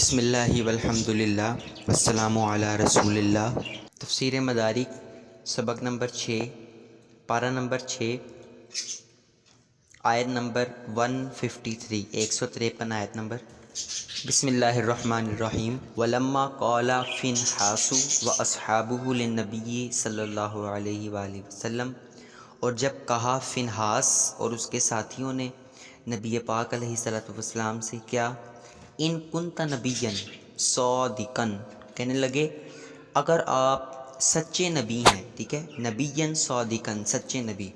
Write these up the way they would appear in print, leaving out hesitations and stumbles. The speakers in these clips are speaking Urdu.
بسم اللہ والحمد للہ والسلام علی رسول اللہ۔ تفسیر مدارک سبق نمبر 6، پارہ نمبر 6، آیت نمبر 153، 153 آیت نمبر۔ بسم اللہ الرحمن الرحیم۔ ولما قال فنحاس واصحابہ للنبی صلی اللہ علیہ وآلہ وسلم، اور جب کہا فنحاس اور اس کے ساتھیوں نے نبی پاک علیہ السلام سے، کیا ان کنت نبیًا صادقاً، کہنے لگے اگر آپ سچے نبی ہیں، ٹھیک ہے، نبیًا صادقاً، سچے نبی،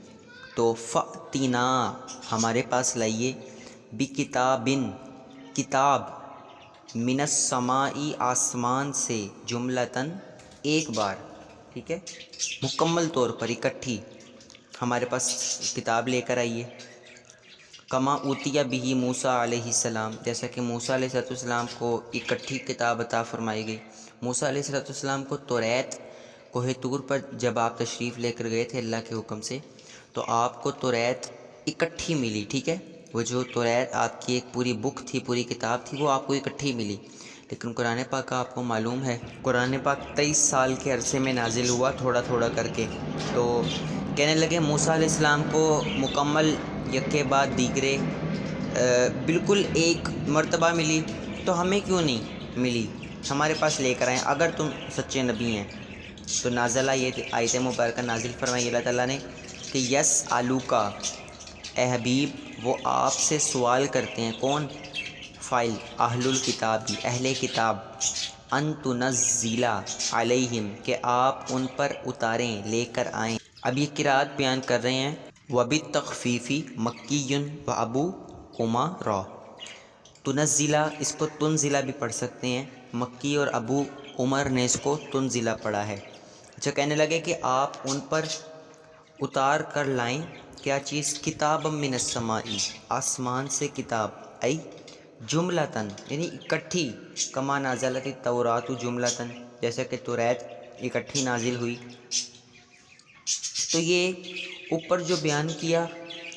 تو فأتنا، ہمارے پاس لائیے، بکتابن، کتاب، من السماء، آسمان سے، جملتاً، ایک بار، ٹھیک ہے، مکمل طور پر اکٹھی ہمارے پاس کتاب لے کر آئیے۔ کما اوتیہ بہ موسیٰ علیہ السلام، جیسا کہ موسیٰ علیہ السلام کو اکٹھی کتاب عطا فرمائی گئی۔ موسیٰ علیہ السلام کو توریت کوہ طور پر جب آپ تشریف لے کر گئے تھے اللہ کے حکم سے، تو آپ کو توریت اکٹھی ملی، ٹھیک ہے، وہ جو توریت آپ کی ایک پوری بک تھی، پوری کتاب تھی، وہ آپ کو اکٹھی ملی۔ لیکن قرآن پاک کا آپ کو معلوم ہے، قرآن پاک 23 سال کے عرصے میں نازل ہوا، تھوڑا تھوڑا کر کے۔ تو کہنے لگے موسیٰ علیہ السلام کو مکمل یکے بعد دیگرے بالکل ایک مرتبہ ملی، تو ہمیں کیوں نہیں ملی، ہمارے پاس لے کر آئیں اگر تم سچے نبی ہیں۔ تو نازلہ یہ آیت مبارکہ نازل فرمائی اللہ تعالیٰ نے کہ یس آلو کا، اے حبیب وہ آپ سے سوال کرتے ہیں، کون؟ فائل اہل الکتاب، اہل کتاب، ان تنزل علیہم، کہ آپ ان پر اتاریں، لے کر آئیں۔ اب یہ قرأت بیان کر رہے ہیں، وبالتخفیف مکی و ابو عمر، تنزلہ، اس کو تنزلہ بھی پڑھ سکتے ہیں، مکی اور ابو عمر نے اس کو تنزلہ پڑھا ہے۔ اچھا، کہنے لگے کہ آپ ان پر اتار کر لائیں، کیا چیز؟ کتاب من السماء، آسمان سے کتاب، ای جملتاً، یعنی اکٹھی، کما نازلت التوراۃ جملتاً، جیسا کہ توریت اکٹھی نازل ہوئی۔ تو یہ اوپر جو بیان کیا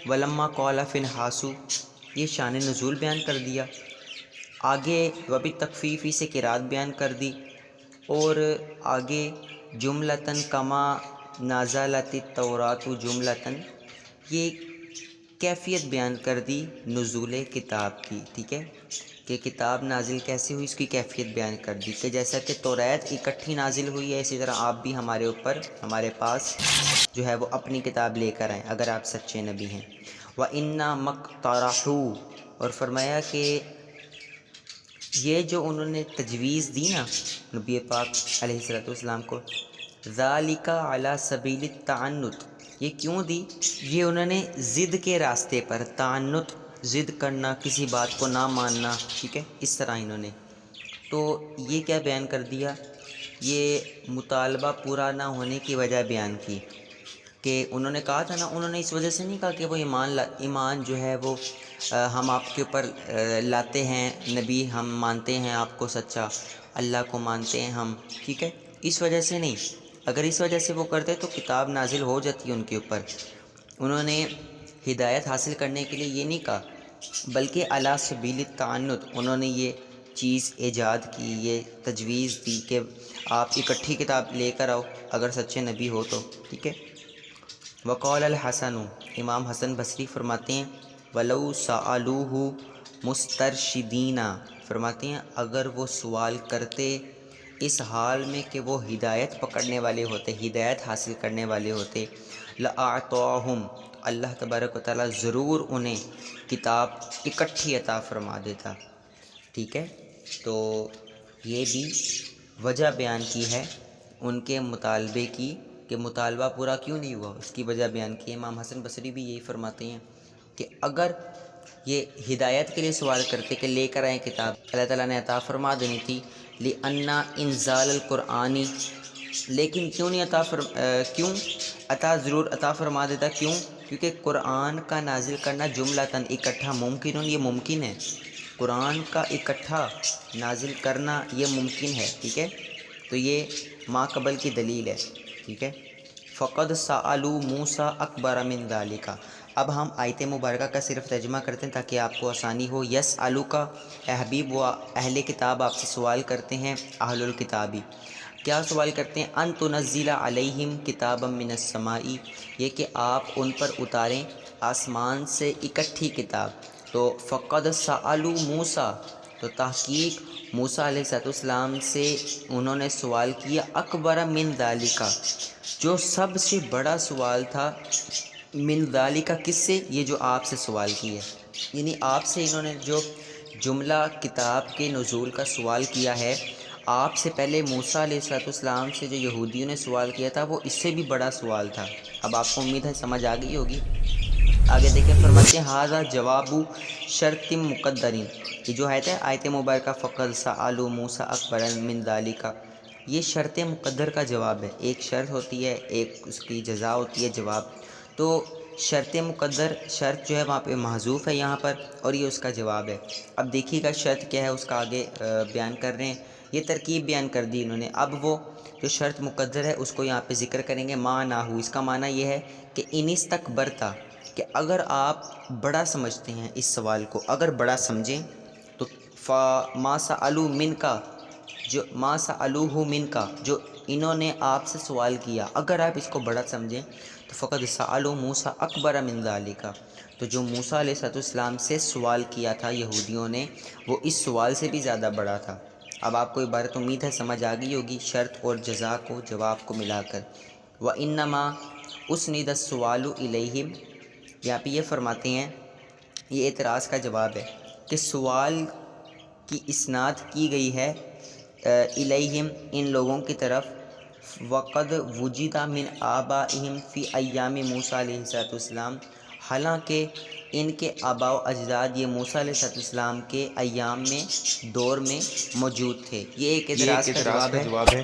ولما قال فنحاس، یہ شان نزول بیان کر دیا، آگے وبالتخفیف سے قرأت بیان کر دی، اور آگے جملتاً کما نازلت التوراۃ جملتاً، یہ کیفیت بیان کر دی نزول کتاب کی، ٹھیک ہے، کہ کتاب نازل کیسے ہوئی، اس کی کیفیت بیان کر دی، کہ جیسا کہ توریت اکٹھی نازل ہوئی ہے، اسی طرح آپ بھی ہمارے اوپر، ہمارے پاس جو ہے وہ اپنی کتاب لے کر آئیں اگر آپ سچے نبی ہیں۔ وَإِنَّا مَقْتَرَحُوا، اور فرمایا کہ یہ جو انہوں نے تجویز دی نا نبی پاک علیہ السلام کو، ذَلِكَ عَلَى سَبِيلِ التَّعَنُّتِ، یہ کیوں دی؟ یہ انہوں نے ضد کے راستے پر، تعنت، ضد کرنا، کسی بات کو نہ ماننا، ٹھیک ہے، اس طرح انہوں نے۔ تو یہ کیا بیان کر دیا؟ یہ مطالبہ پورا نہ ہونے کی وجہ بیان کی، کہ انہوں نے کہا تھا نا، انہوں نے اس وجہ سے نہیں کہا کہ وہ ایمان جو ہے وہ ہم آپ کے اوپر لاتے ہیں، نبی ہم مانتے ہیں آپ کو سچا، اللہ کو مانتے ہیں ہم، ٹھیک ہے، اس وجہ سے نہیں۔ اگر اس وجہ سے وہ کرتے تو کتاب نازل ہو جاتی ان کے اوپر۔ انہوں نے ہدایت حاصل کرنے کے لیے یہ نہیں کہا، بلکہ علی سبیل التعنت، انہوں نے یہ چیز ایجاد کی، یہ تجویز دی کہ آپ اکٹھی کتاب لے کر آؤ اگر سچے نبی ہو تو، ٹھیک ہے۔ وقال الحسن، امام حسن بصری فرماتے ہیں، ولو سألوہ مسترشدین، فرماتے ہیں اگر وہ سوال کرتے اس حال میں کہ وہ ہدایت پکڑنے والے ہوتے، ہدایت حاصل کرنے والے ہوتے، لأعطاہم، اللہ تبارک و تعالیٰ ضرور انہیں کتاب اکٹھی عطا فرما دیتا، ٹھیک ہے۔ تو یہ بھی وجہ بیان کی ہے ان کے مطالبے کی، کہ مطالبہ پورا کیوں نہیں ہوا، اس کی وجہ بیان کی ہے۔ امام حسن بصری بھی یہی فرماتے ہیں کہ اگر یہ ہدایت کے لیے سوال کرتے کہ لے کر آئیں کتاب، اللہ تعالیٰ نے عطا فرما دینی تھی، لِأَنَّ إِنزَالَ الْقُرْآنِ، لیکن کیوں نہیں عطا ضرور عطا فرما دیتا، کیوں؟ کیونکہ قرآن کا نازل کرنا جملتاً، اکٹھا، ممکن، یہ ممکن ہے، قرآن کا اکٹھا نازل کرنا یہ ممکن ہے، ٹھیک ہے، تو یہ ما قبل کی دلیل ہے، ٹھیک ہے۔ فقد سألوا موسیٰ اکبر من ذلک، اب ہم آیت مبارکہ کا صرف ترجمہ کرتے ہیں تاکہ آپ کو آسانی ہو۔ یس آلو کا، اے حبیب و اہل کتاب آپ سے سوال کرتے ہیں، اہل الکتابی کیا سوال کرتے ہیں؟ ان تنزل علیہم کتابا من السماء، یہ کہ آپ ان پر اتاریں آسمان سے اکٹھی کتاب۔ تو فقد سألوا موسیٰ، تو تحقیق موسیٰ علیہ السلام سے انہوں نے سوال کیا، اکبر من ذالک، جو سب سے بڑا سوال تھا، من ذالک کس سے؟ یہ جو آپ سے سوال کیا، یعنی آپ سے انہوں نے جو جملہ کتاب کے نزول کا سوال کیا ہے، آپ سے پہلے موسیٰ علیہ السلام سے جو یہودیوں نے سوال کیا تھا وہ اس سے بھی بڑا سوال تھا۔ اب آپ کو امید ہے سمجھ آ گئی ہوگی۔ آگے دیکھیں، فرماتے ہیں ھذا جواب شرط مقدرین، یہ جو آیت مبارکہ فقد سألوا موسیٰ اکبر من ذالک، یہ شرط مقدر کا جواب ہے۔ ایک شرط ہوتی ہے، ایک اس کی جزا ہوتی ہے جواب۔ تو شرط مقدر، شرط جو ہے وہاں پہ محذوف ہے یہاں پر، اور یہ اس کا جواب ہے۔ اب دیکھیے گا شرط کیا ہے، اس کا آگے بیان کر رہے ہیں۔ یہ ترکیب بیان کر دی انہوں نے، اب وہ جو شرط مقدر ہے اس کو یہاں پہ ذکر کریں گے۔ معنی، اس کا معنی یہ ہے کہ ان استکبرتا، کہ اگر آپ بڑا سمجھتے ہیں اس سوال کو، اگر بڑا سمجھیں تو ما سألوا منک، جو ما سألوہ منک، جو انہوں نے آپ سے سوال کیا، اگر آپ اس کو بڑا سمجھیں تو فقد سألوا موسیٰ اکبر من ذالک، تو جو موسیٰ علیہ السلام سے سوال کیا تھا یہودیوں نے، وہ اس سوال سے بھی زیادہ بڑا تھا۔ اب آپ کو عبارت امید ہے سمجھ آ گئی ہوگی، شرط اور جزا کو، جواب کو ملا کر۔ وَإِنَّمَا أُسْنِدَ السُّؤَالُ إِلَيْهِمْ، یہاں پہ یہ فرماتے ہیں، یہ اعتراض کا جواب ہے کہ سوال کی اسناد کی گئی ہے الیہم، ان لوگوں کی طرف، وقد وجد من آبائہم فی ایام موسیٰ علیہ السلام، حالانکہ ان کے آباء و اجداد یہ موسیٰ علیہ السلام کے ایام میں، دور میں موجود تھے۔ یہ ایک اعتراض کا جواب ہے۔